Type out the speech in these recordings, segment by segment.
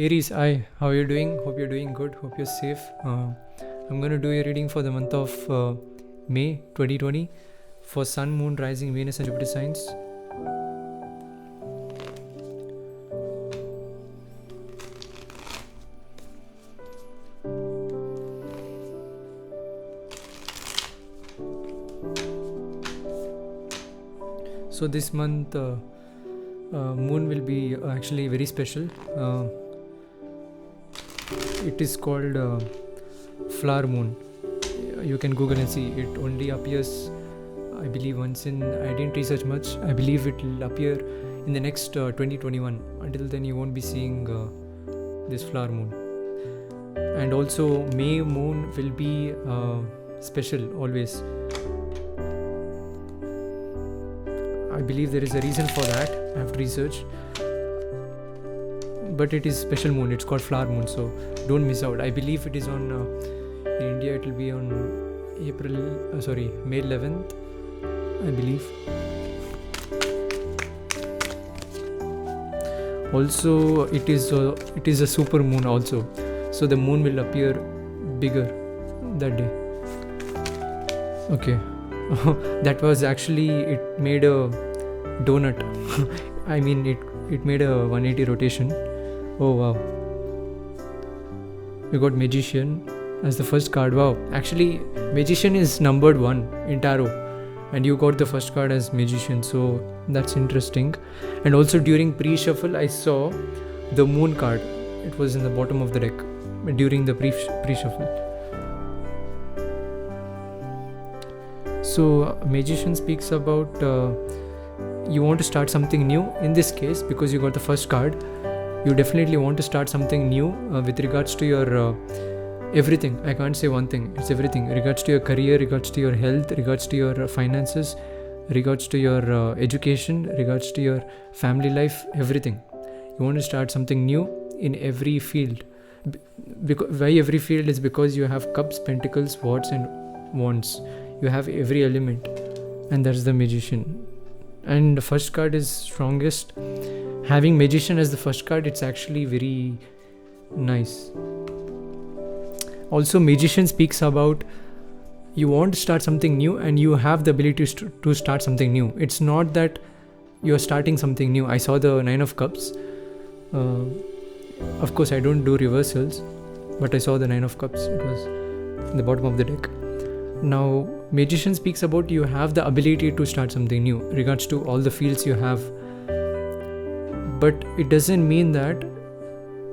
Aries, hi, how are you doing? Hope you're doing good. Hope you're safe. I'm going to do a reading for the month of May 2020 for Sun, Moon, Rising, Venus, and Jupiter signs. So this month, Moon will be actually very special. It is called flower moon. You can Google and see. It only appears, I believe, once in. I didn't research much. I believe it will appear in the next 2021. Until then, you won't be seeing this flower moon. And also, May moon will be special always. I believe there is a reason for that. I have to research. But it is special moon. It's called flower moon, so don't miss out. I believe it is on in India. It will be on May 11th, I believe. Also, it is a super moon also, so the moon will appear bigger that day. Okay. That was actually, it made a donut. I mean, it made a 180 rotation. Oh wow. We got Magician as the first card. Wow. Actually, Magician is numbered 1 in tarot, and you got the first card as Magician, so that's interesting. And also during pre-shuffle, I saw the Moon card. It was in the bottom of the deck during the pre-shuffle. So Magician speaks about you want to start something new. In this case, because you got the first card, you definitely want to start something new with regards to your everything. I can't say one thing, it's everything. Regards to your career, regards to your health, regards to your finances, regards to your education, regards to your family life, everything. You want to start something new in every field. Why every field is because you have cups, pentacles, swords, and wands. You have every element, and that's the Magician. And the first card is strongest. Having Magician as the first card, it's actually very nice. Also, Magician speaks about you want to start something new and you have the ability to start something new. It's not that you're starting something new. I saw the 9 of Cups. Of course, I don't do reversals, but I saw the 9 of Cups. It was in the bottom of the deck. Now, Magician speaks about you have the ability to start something new regards to all the fields you have. But it doesn't mean that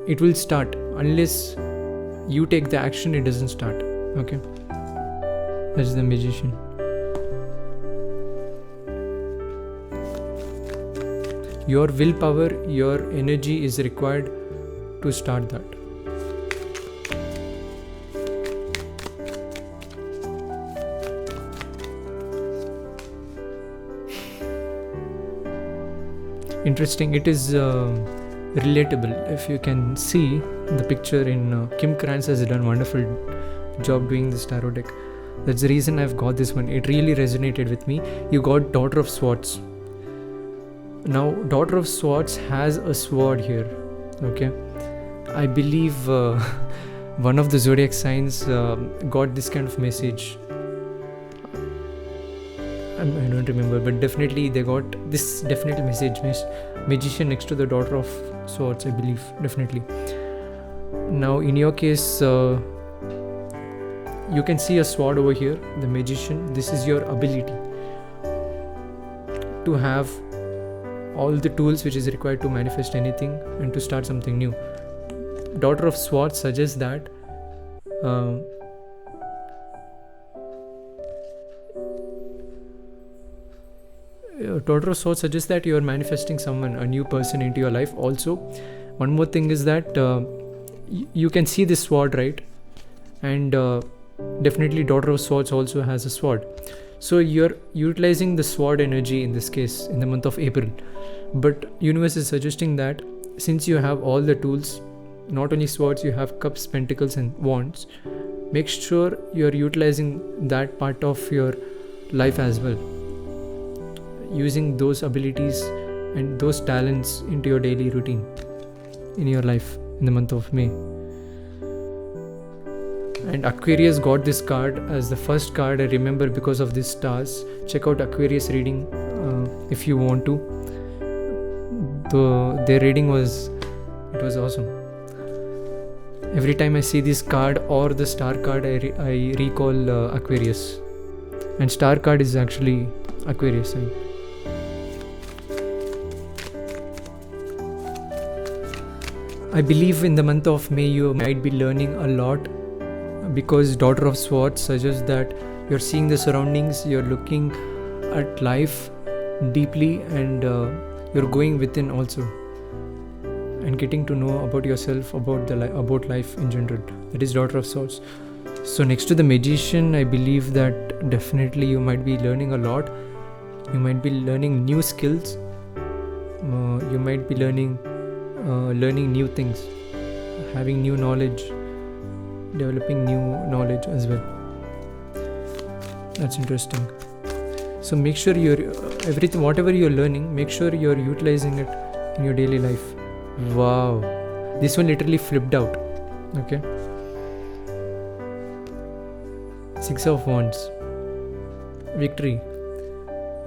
it will start. Unless you take the action, it doesn't start. Okay? That's the Magician. Your willpower, your energy is required to start that. Interesting. It is relatable. If you can see the picture in Kim Krantz has done a wonderful job doing this tarot deck. That's the reason I've got this one. It really resonated with me. You got Daughter of Swords. Now, Daughter of Swords has a sword here. Okay, I believe one of the zodiac signs got this kind of message. I don't remember, but definitely they got this definitely message. Magician next to the Daughter of Swords, I believe. Definitely. Now, in your case, you can see a sword over here, the Magician. This is your ability to have all the tools which is required to manifest anything and to start something new. Daughter of Swords suggests that Daughter of Swords suggests that you are manifesting someone, a new person into your life. Also, one more thing is that you can see this sword, right? And definitely Daughter of Swords also has a sword. So you're utilizing the sword energy in this case in the month of April. But universe is suggesting that since you have all the tools, not only swords, you have cups, pentacles, and wands, make sure you're utilizing that part of your life as well. Using those abilities and those talents into your daily routine in your life in the month of May. And Aquarius got this card as the first card I remember because of these stars. Check out Aquarius reading if you want to. Their reading was awesome. Every time I see this card or the star card, I recall Aquarius. And star card is actually Aquarius sign. I believe in the month of May you might be learning a lot, because Daughter of Swords suggests that you're seeing the surroundings, you're looking at life deeply, and you're going within also, and getting to know about yourself, about life in general. That is Daughter of Swords. So next to the Magician, I believe that definitely you might be learning a lot. You might be learning new skills. You might be learning new things, having new knowledge, developing new knowledge as well. That's interesting. So make sure whatever you're learning, make sure you're utilizing it in your daily life. Wow, this one literally flipped out. Okay. Six of Wands, victory.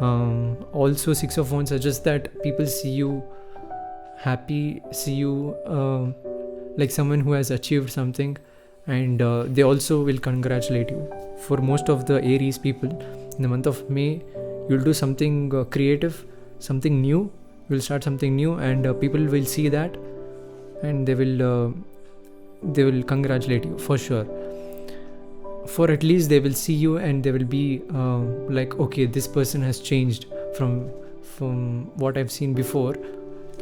Also, Six of Wands suggests that people see you happy, see you like someone who has achieved something, and they also will congratulate you. For most of the Aries people, in the month of May, you'll do something creative, something new. You'll start something new, and people will see that, and they will congratulate you for sure. For at least they will see you, and they will be like, okay, this person has changed from what I've seen before.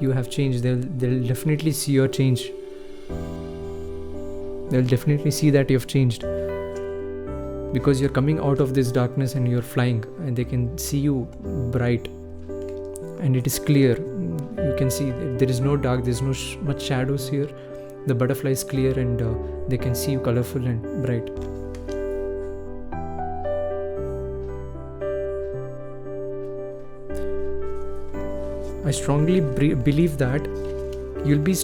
You have changed. They'll definitely see your change. They'll definitely see that you've changed, because you're coming out of this darkness and you're flying, and they can see you bright, and it is clear. You can see there is no dark, there's no much shadows here. The butterfly is clear, and they can see you colorful and bright. I strongly believe that you'll be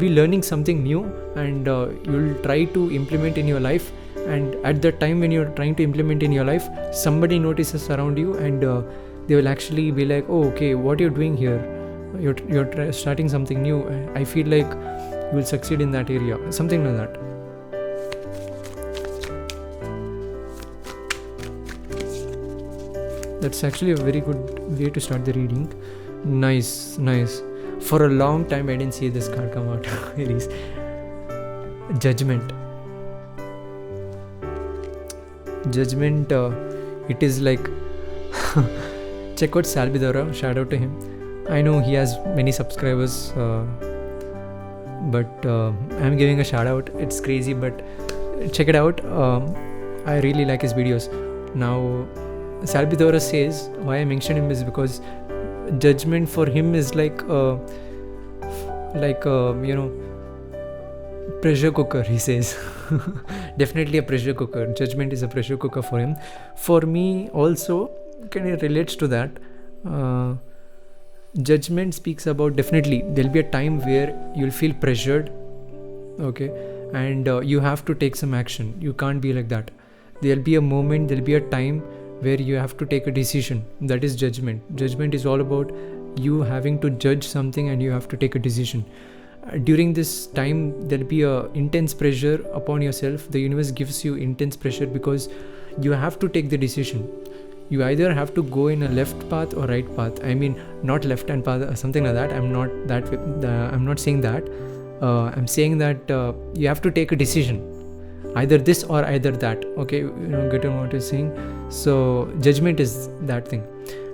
learning something new, and you'll try to implement in your life. And at the time when you're trying to implement in your life, somebody notices around you, and they will actually be like, oh, okay, what you're doing here, you're starting something new. I feel like you will succeed in that area, something like that. That's actually a very good way to start the reading. Nice. For a long time I didn't see this card come out. Aries. Judgment. It is like check out Salvadora, shout out to him. I know he has many subscribers, but I'm giving a shout out. It's crazy, but check it out. I really like his videos. Now Salvadora says, why I mention him is because judgment for him is like pressure cooker, he says. Definitely a pressure cooker. Judgment is a pressure cooker for him. For me also, kind of relates to that. Judgment speaks about, definitely there'll be a time where you'll feel pressured, okay, and you have to take some action. You can't be like that. There'll be a moment, there'll be a time where you have to take a decision. That is judgment. Judgment is all about you having to judge something, and you have to take a decision. During this time, there'll be a intense pressure upon yourself. The universe gives you intense pressure because you have to take the decision. You either have to go in a left path or right path. I mean, not left hand path, something like that. I'm not saying that. I'm saying that you have to take a decision. Either this or either that. Okay, get on what I'm saying. So judgment is that thing.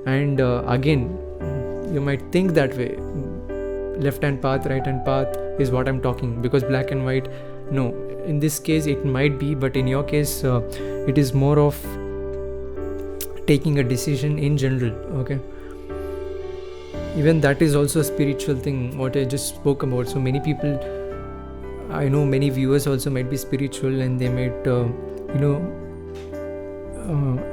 And again, you might think that way. Left hand path, right hand path is what I'm talking, because black and white, no. In this case it might be, but in your case it is more of taking a decision in general. Okay, even that is also a spiritual thing, what I just spoke about. So many people, I know many viewers also might be spiritual, and they might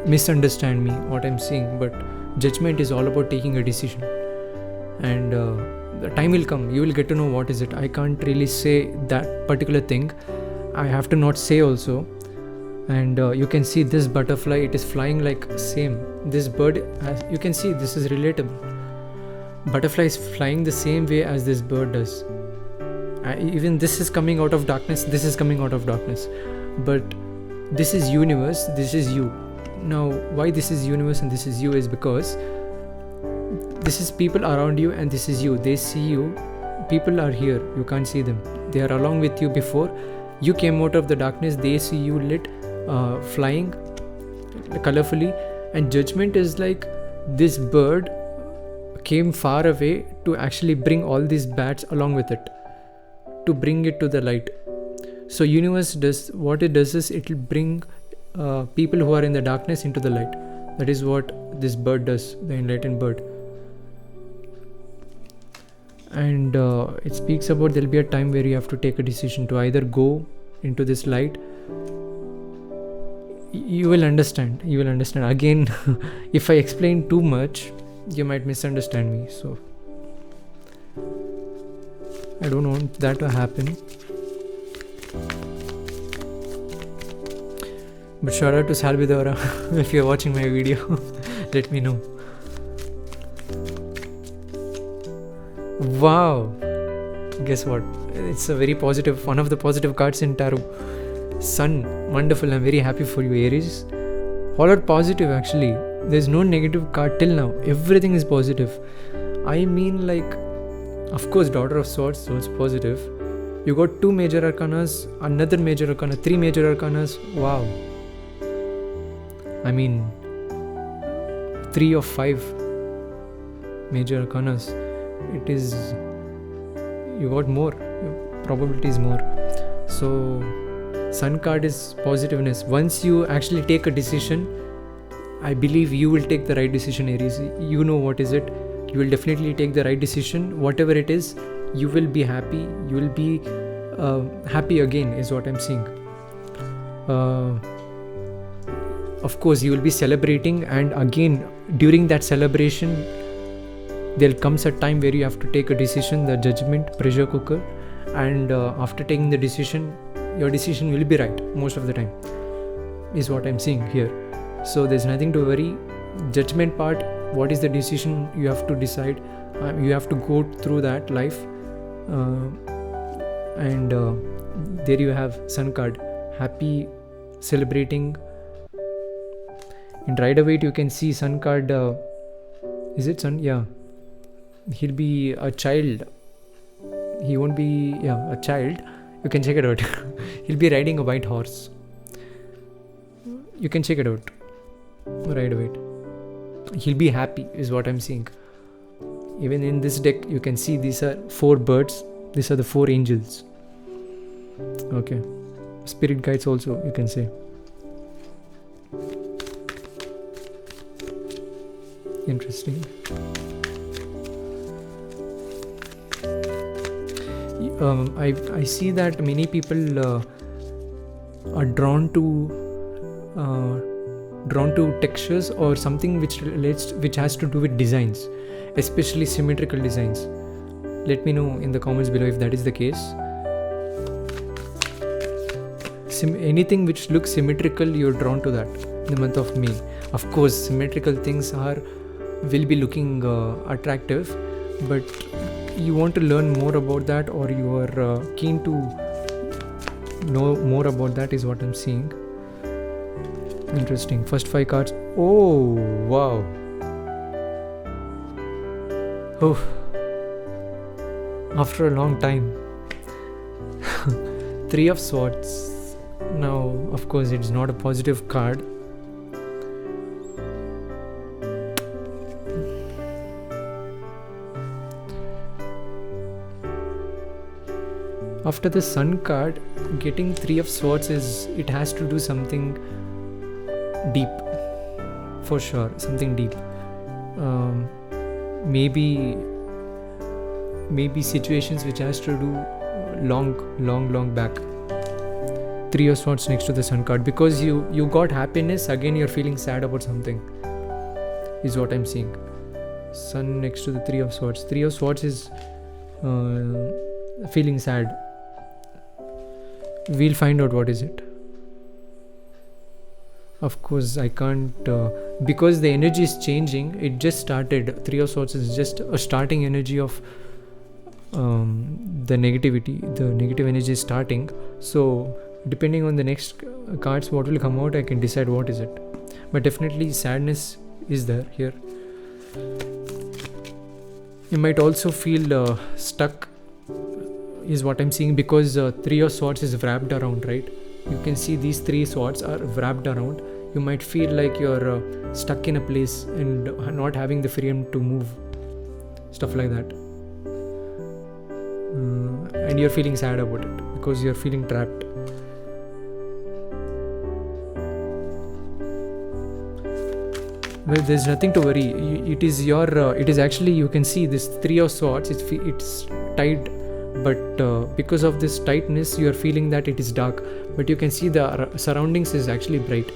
misunderstand me, what I'm saying. But judgment is all about taking a decision, and the time will come, you will get to know what is it. I can't really say that particular thing, I have to not say also. And you can see this butterfly, it is flying like same. This bird, as you can see, this is relatable. Butterfly is flying the same way as this bird does. Even this is coming out of darkness, this is coming out of darkness, but this is universe, this is you. Now why this is universe and this is you is because this is people around you and this is you. They see you, people are here, you can't see them, they are along with you. Before you came out of the darkness, they see you lit, flying colorfully. And judgment is like this bird came far away to actually bring all these bats along with it, to bring it to the light. So universe does what it does is it will bring people who are in the darkness into the light. That is what this bird does, the enlightened bird. And it speaks about there'll be a time where you have to take a decision to either go into this light. You will understand again. If I explain too much, you might misunderstand me, so I don't want that to happen. But shout out to Salvadora. If you're watching my video, let me know. Wow, guess what, it's a very positive, one of the positive cards in tarot. Sun, wonderful. I'm very happy for you, Aries. All are positive actually. There's no negative card till now. Everything is positive. I mean, like, of course, Daughter of Swords, so it's positive. You got 2 major arcanas, another major arcana, 3 major arcanas. Wow. I mean, 3 of 5 major arcanas. It is, you got more, probability is more. So Sun card is positiveness. Once you actually take a decision, I believe you will take the right decision, Aries. You know what is it. You will definitely take the right decision. Whatever it is, you will be happy. You will be happy again is what I'm seeing. Of course, you will be celebrating, and again, during that celebration, there comes a time where you have to take a decision, the judgment, pressure cooker, and after taking the decision, your decision will be right most of the time, is what I'm seeing here. So there's nothing to worry. Judgment part, what is the decision you have to decide? You have to go through that life, and there you have Sun card, happy, celebrating. In Rider-Waite you can see Sun card, is it Sun? Yeah, he'll be a child, he won't be, yeah, a child. You can check it out. He'll be riding a white horse. You can check it out. Rider-Waite. He'll be happy is what I'm seeing. Even in this deck you can see these are 4 birds. These are the 4 angels. Okay. Spirit guides also you can say. Interesting. I see that many people are drawn to textures or something which has to do with designs, especially symmetrical designs. Let me know in the comments below if that is the case. Anything which looks symmetrical, you're drawn to that in the month of May. Of course, symmetrical things will be looking attractive, but you want to learn more about that, or you are keen to know more about that is what I'm seeing. Interesting. First 5 cards. Oh, wow. Oh, after a long time. 3 of Swords. Now, of course, it's not a positive card. After the Sun card, getting 3 of Swords it has to do something deep, for sure, something deep. Maybe situations which has to do long back. 3 of Swords next to the Sun card, because you got happiness, again you're feeling sad about something, is what I'm seeing. Sun next to the 3 of Swords. 3 of Swords is feeling sad. We'll find out what is it. Of course I can't, because the energy is changing. It just started. Three of Swords is just a starting energy of the negativity. The negative energy is starting. So depending on the next cards what will come out, I can decide what is it. But definitely sadness is there here. You might also feel stuck is what I'm seeing, because Three of Swords is wrapped around, right? You can see these three swords are wrapped around. You might feel like you're stuck in a place and not having the freedom to move, stuff like that. And you're feeling sad about it because you're feeling trapped. Well, there's nothing to worry. It is your. It is actually, you can see this Three of Swords. It's tight, but because of this tightness, you are feeling that it is dark. But you can see the surroundings is actually bright.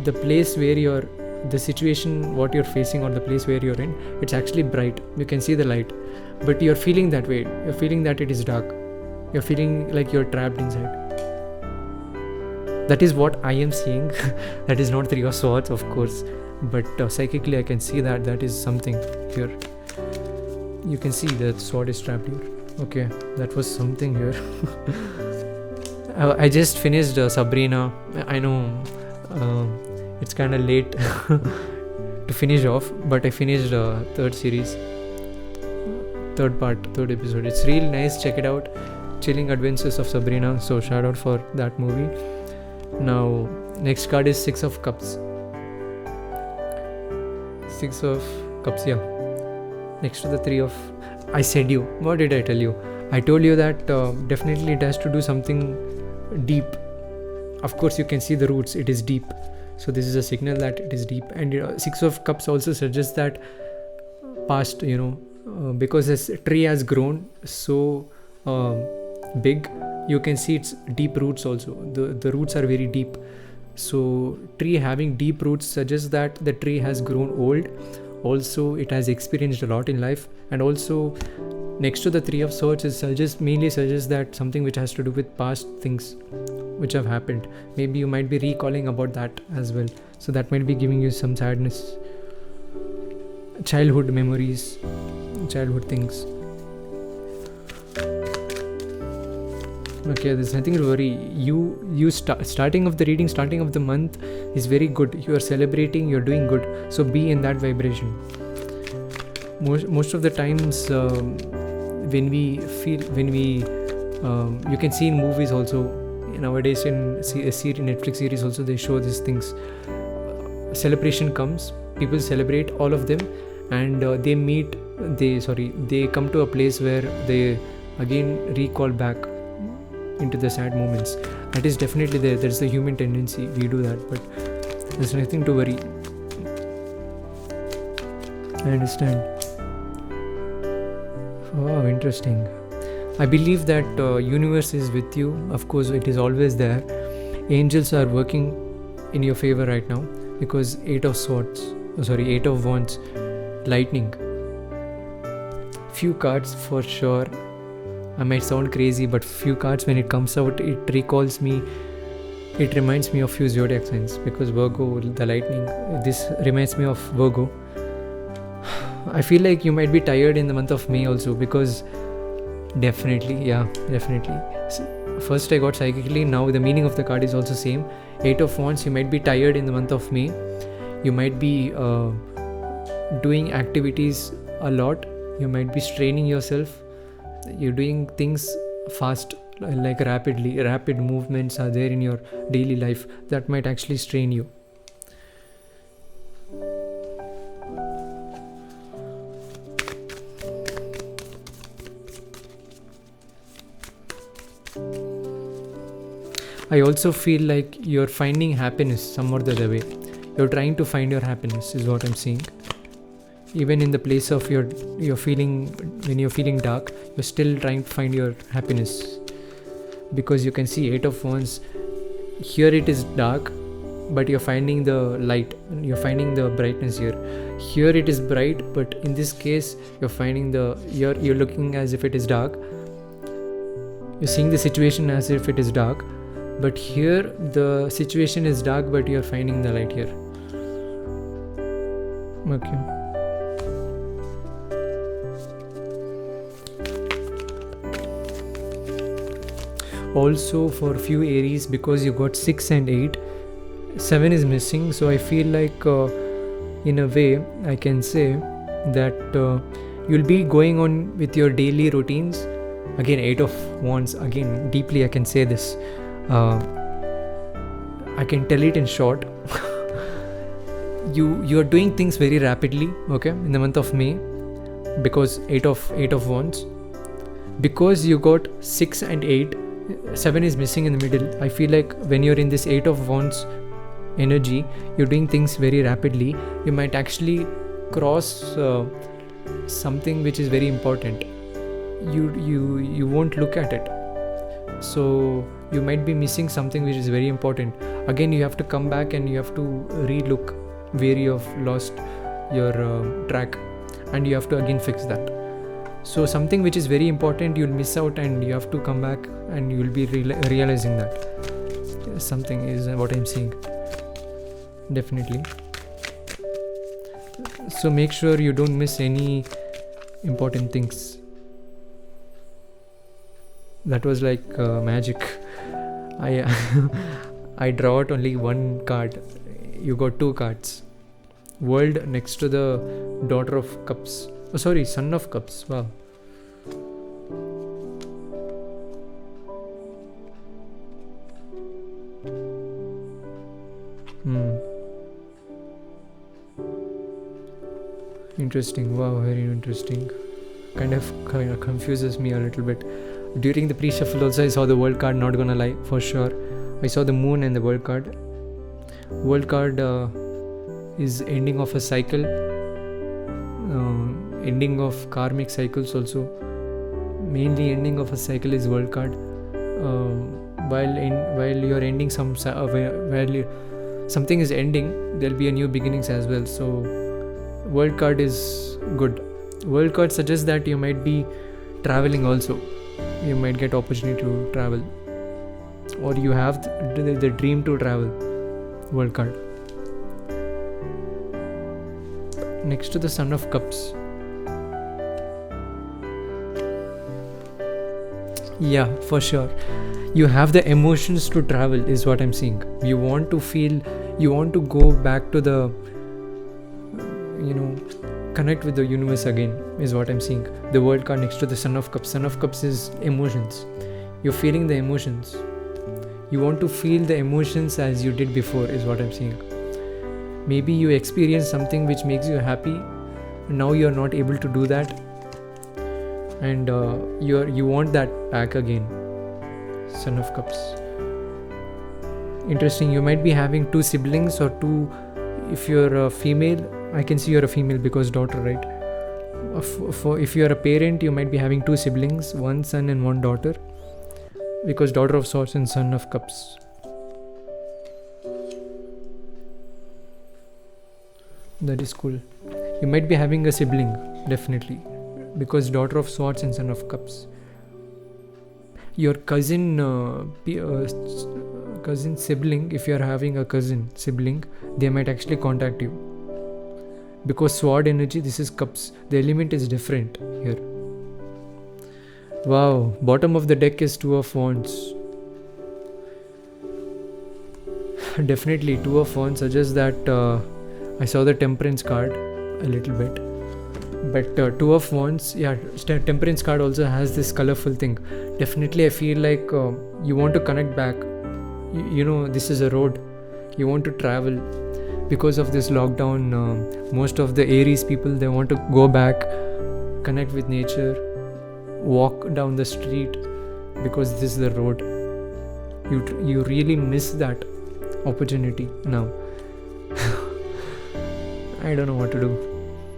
The place where you're, the situation what you're facing, or the place where you're in, it's actually bright. You can see the light, but you're feeling that way. You're feeling that it is dark. You're feeling like you're trapped inside. That is what I am seeing. That is not Three of Swords, of course, but psychically I can see that is something here. You can see that sword is trapped here. Okay, that was something here. I just finished Sabrina. I know it's kind of late to finish off, but I finished third series, third episode. It's really nice. Check it out. Chilling Adventures of Sabrina. So shout out for that movie. Now next card is Six of Cups. Six of Cups, yeah. Next to the Three of... I said you. What did I tell you? I told you that definitely it has to do something deep. Of course you can see the roots. It is deep. So this is a signal that it is deep. And Six of Cups also suggests that past, because this tree has grown so big, you can see its deep roots also. The roots are very deep. So tree having deep roots suggests that the tree has grown old. Also it has experienced a lot in life. And also next to the Three of Swords, it mainly suggests that something which has to do with past things which have happened. Maybe you might be recalling about that as well. So that might be giving you some sadness. Childhood memories, childhood things. Okay, there's nothing to worry. Starting of the reading, starting of the month is very good. You are celebrating, you're doing good. So be in that vibration. Most of the times when we you can see in movies also, nowadays in Netflix series also, they show these things. Celebration comes, people celebrate, all of them, and they come to a place where they again recall back into the sad moments. That is definitely there. There's the human tendency. We do that, but there's nothing to worry. I understand. Oh, interesting. I believe that universe is with you. Of course, it is always there. Angels are working in your favor right now, because Eight of Wands, lightning. Few cards for sure. I might sound crazy, but few cards, when it comes out, it reminds me of few zodiac signs, because Virgo, the lightning, this reminds me of Virgo. I feel like you might be tired in the month of May also, because definitely. First I got psychically, now the meaning of the card is also same. Eight of Wands, you might be tired in the month of May. You might be doing activities a lot. You might be straining yourself. You're doing things fast, like rapid movements are there in your daily life that might actually strain you. I also feel like you're finding happiness some or the other way. You're trying to find your happiness is what I'm seeing. Even in the place of you're feeling, when you're feeling dark, you're still trying to find your happiness, because you can see Eight of Wands here. It is dark, but you're finding the light, you're finding the brightness here. Here it is bright, but in this case you're looking as if it is dark. You're seeing the situation as if it is dark, but here the situation is dark, but you're finding the light here. Okay. Also for few Aries, because you got 6 and 8, 7 is missing, so I feel like in a way I can say that you'll be going on with your daily routines. Again, 8 of Wands, again deeply I can say this, I can tell it in short. You're doing things very rapidly, okay, in the month of May, because 8 of Wands, because you got 6 and 8, 7 is missing in the middle. I feel like when you're in this 8 of Wands energy, you're doing things very rapidly. You might actually cross something which is very important. You won't look at it, so you might be missing something which is very important. Again, you have to come back and you have to re-look where you have lost your track, and you have to again fix that. So something which is very important you'll miss out, and you have to come back and you'll be realizing that something is what I'm seeing, definitely. So make sure you don't miss any important things. That was like magic. I draw out only one card. You got 2 cards. World next to the Daughter of Cups. Oh, sorry, Son of Cups. Wow. Interesting. Wow, very interesting. Kind of confuses me a little bit. During the pre-shuffle also I saw the World card, not gonna lie, for sure. I saw the Moon and the World card. World card is ending of a cycle, ending of karmic cycles also. Mainly ending of a cycle is World card. While you're ending something is ending, there'll be a new beginnings as well. So World card is good. World card suggests that you might be traveling also. You might get opportunity to travel, or you have the dream to travel. World card. Next to the Son of Cups. Yeah, for sure. You have the emotions to travel is what I'm seeing. You want to feel, you want to go back to the, connect with the universe again is what I'm seeing. The World card next to the Son of Cups. Son of Cups is emotions. You're feeling the emotions. You want to feel the emotions as you did before is what I'm seeing. Maybe you experience something which makes you happy. Now you're not able to do that, and you want that back again. Son of Cups. Interesting. You might be having 2 siblings or 2. If you're a female, I can see you're a female because daughter, right? If you're a parent, you might be having 2 siblings, 1 son and 1 daughter, because Daughter of Swords and Son of Cups. That is cool. You might be having a sibling, definitely, because Daughter of Swords and Son of Cups. Your cousin sibling, if you are having a cousin sibling, they might actually contact you, because sword energy, this is cups, the element is different here. Wow, bottom of the deck is 2 of Wands. Definitely 2 of Wands suggests that I saw the Temperance card a little bit, but 2 of Wands, yeah, Temperance card also has this colorful thing. Definitely I feel like you want to connect back. This is a road. You want to travel. Because of this lockdown, most of the Aries people, they want to go back, connect with nature, walk down the street, because this is the road. You really miss that opportunity now. I don't know what to do.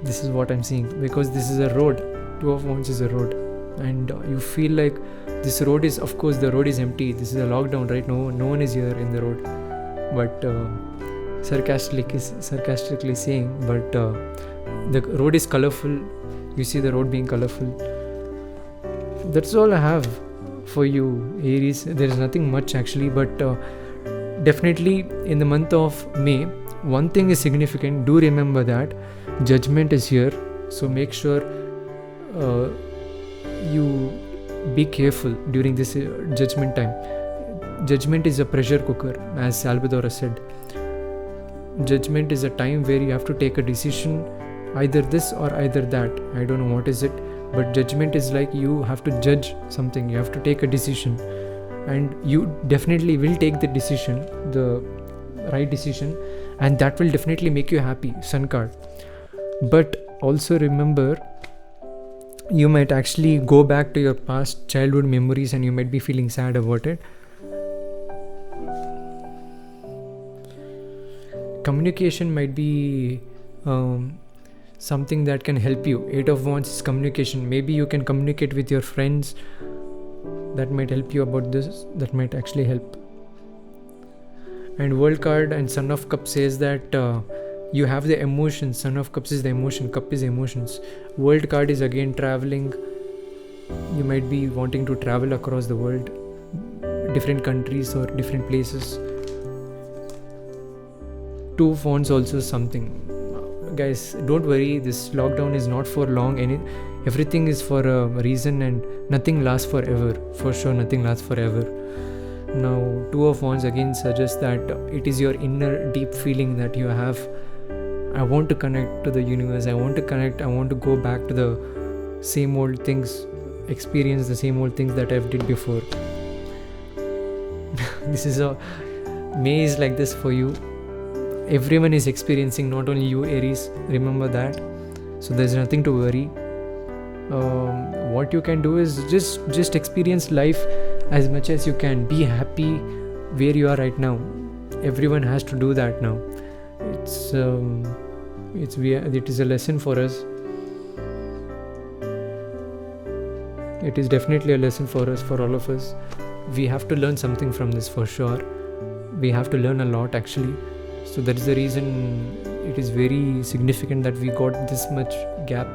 This is what I'm seeing, because this is a road. 2 of Wands is a road, and you feel like this road is, of course the road is empty. This is a lockdown, right? No one is here in the road. but sarcastically saying, but the road is colorful. You see the road being colorful. That's all I have for you, Aries. There is nothing much actually, but definitely in the month of May, one thing is significant. Do remember that judgment is here, so make sure you be careful during this judgment time. Judgment is a pressure cooker, as Salvador said. Judgment is a time where you have to take a decision, either this or either that. I don't know what is it, but judgment is like you have to judge something, you have to take a decision, and you definitely will take the decision, the right decision, and that will definitely make you happy. Sun card. But also remember, you might actually go back to your past childhood memories and you might be feeling sad about it. Communication might be something that can help you. 8 of Wands is communication. Maybe you can communicate with your friends. That might help you about this. That might actually help. And World card and Son of Cups says that you have the emotions. Son of Cups is the emotion. Cup is emotions. World card is again traveling. You might be wanting to travel across the world, different countries or different places. 2 of Wands also something. Guys, don't worry, this lockdown is not for long. Everything is for a reason, and nothing lasts forever. For sure, nothing lasts forever. Now, 2 of Wands again suggests that it is your inner deep feeling that you have. I want to connect to the universe. I want to connect. I want to go back to the same old things, experience the same old things that I've did before. May is like this for you. Everyone is experiencing, not only you, Aries. Remember that. So there's nothing to worry. What you can do is just experience life as much as you can. Be happy where you are right now. Everyone has to do that now. It is a lesson for us. It is definitely a lesson for us, for all of us. We have to learn something from this for sure. We have to learn a lot actually. So that is the reason it is very significant that we got this much gap,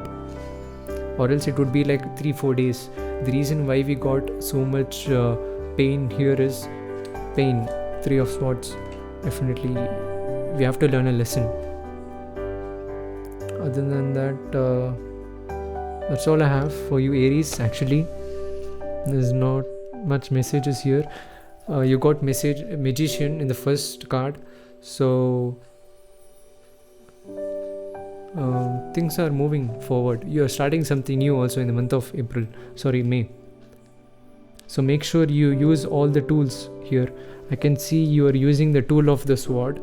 or else it would be like 3-4 days. The reason why we got so much pain here is pain. 3 of Swords. Definitely we have to learn a lesson. Other than that, that's all I have for you, Aries. Actually, there's not much messages here. You got Magician in the first card. So things are moving forward. You are starting something new also in the month of May. So make sure you use all the tools here. I can see you are using the tool of the sword,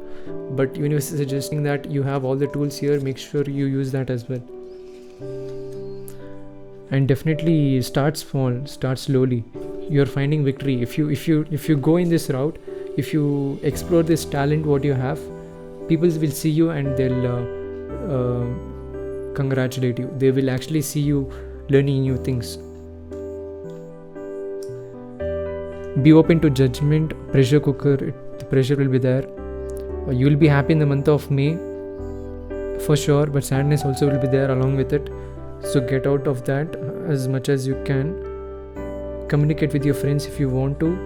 but universe is suggesting that you have all the tools here. Make sure you use that as well. And definitely start small, start slowly. You are finding victory. If you go in this route, if you explore this talent what you have, people will see you and they'll congratulate you. They will actually see you learning new things. Be open to judgment. Pressure cooker, the pressure will be there. You will be happy in the month of May for sure, but sadness also will be there along with it. So get out of that as much as you can. Communicate with your friends if you want to.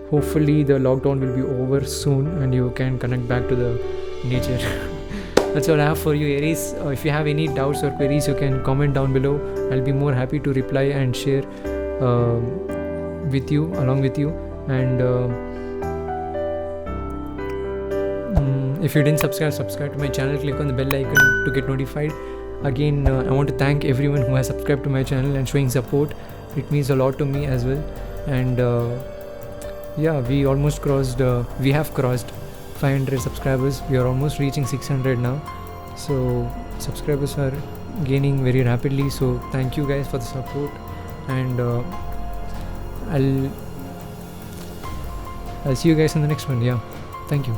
Hopefully the lockdown will be over soon and you can connect back to the nature. That's all I have for you, Aries. If you have any doubts or queries, you can comment down below. I'll be more happy to reply and share along with you. And if you didn't subscribe to my channel. Click on the bell icon to get notified. Again, I want to thank everyone who has subscribed to my channel and showing support. It means a lot to me as well. And we have crossed 500 subscribers. We are almost reaching 600 now. So subscribers are gaining very rapidly. So thank you guys for the support. And I'll see you guys in the next one. Yeah, thank you.